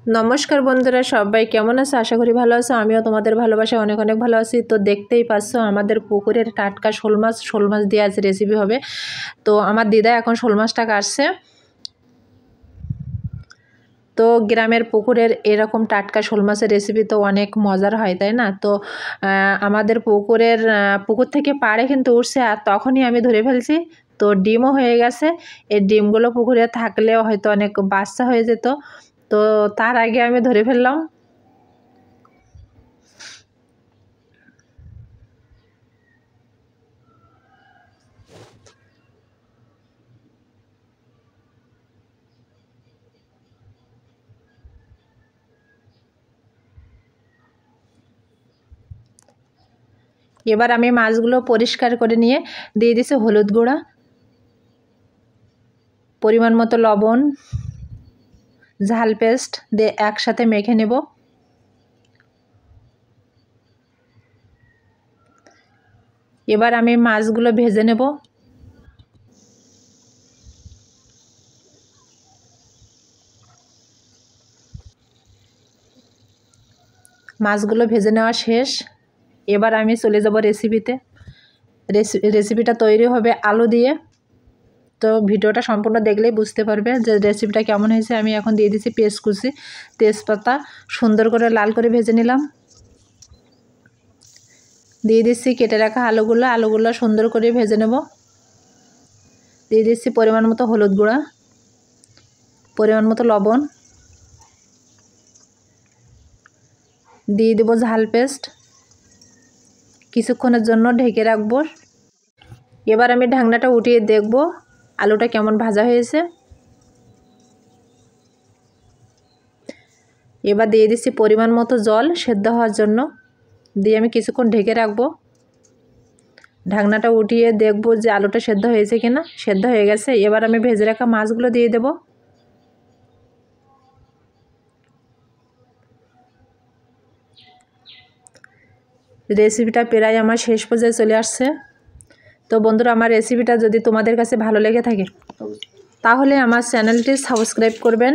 নমস্কার বন্ধুরা, সবাই কেমন আছো? আশা করি ভালো আছো। আমিও তোমাদের ভালোবাসায় অনেক অনেক ভালো আছি। তো দেখতেই পাচ্ছ আমাদের পুকুরের টাটকা শোল মাছ দিয়ে আজ রেসিপি হবে। তো আমার দিদা এখন শোল মাছটা কাটছে। তো গ্রামের পুকুরের এরকম টাটকা শোল মাছের রেসিপি তো অনেক মজার হয়, তাই না? তো আমাদের পুকুর থেকে পাড়ে কিন্তু উঠছে, আর তখনই আমি ধরে ফেলছি। তো ডিমও হয়ে গেছে। এই ডিমগুলো পুকুরে থাকলেও হয়তো অনেক বাচ্চা হয়ে যেত, তো তার আগে আমি ধরে ফেললাম। এবার আমি মাছগুলো পরিষ্কার করে নিয়ে দিয়ে দিছি হলুদ গুঁড়া, পরিমাণ মতো লবণ, ঝাল পেস্ট দিয়ে একসাথে মেখে নেব। এবার আমি মাছগুলো ভেজে নেব। মাছগুলো ভেজে নেওয়া শেষ। এবার আমি চলে যাব রেসিপিতে। রেসিপিটা তৈরি হবে আলু দিয়ে। তো ভিডিওটা সম্পূর্ণ দেখলেই বুঝতে পারবে যে রেসিপিটা কেমন হয়েছে। আমি এখন দিয়ে দিচ্ছি পেঁয়াজ কুচি, তেজপাতা সুন্দর করে লাল করে ভেজে নিলাম। দিয়ে দিচ্ছি কেটে রাখা আলুগুলো সুন্দর করে ভেজে নেব। দিয়ে দিচ্ছি পরিমাণ মতো হলুদ গুঁড়া, পরিমাণ মতো লবণ, দিয়ে দেবো ঝাল পেস্ট। কিছুক্ষণের জন্য ঢেকে রাখবো। এবার আমি ঢাকনাটা উঠিয়ে দেখব আলুটা কেমন ভাজা হয়েছে। এবার দিয়ে দিচ্ছি পরিমাণ মতো জল সেদ্ধ হওয়ার জন্য, দিয়ে আমি কিছুক্ষণ ঢেকে রাখবো। ঢাকনাটা উঠিয়ে দেখব যে আলুটা সেদ্ধ হয়েছে কিনা। সেদ্ধ হয়ে গেছে। এবার আমি ভেজে রাখা মাছগুলো দিয়ে দেব। রেসিপিটা প্রায় আমার শেষ পর্যায়ে চলে আসছে। তো বন্ধুরা, আমার রেসিপিটা যদি তোমাদের কাছে ভালো লেগে থাকে তাহলে আমার চ্যানেলটি সাবস্ক্রাইব করবেন,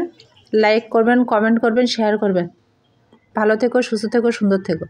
লাইক করবেন, কমেন্ট করবেন, শেয়ার করবেন। ভালো থেকো, সুস্থ থেকো, সুন্দর থেকো।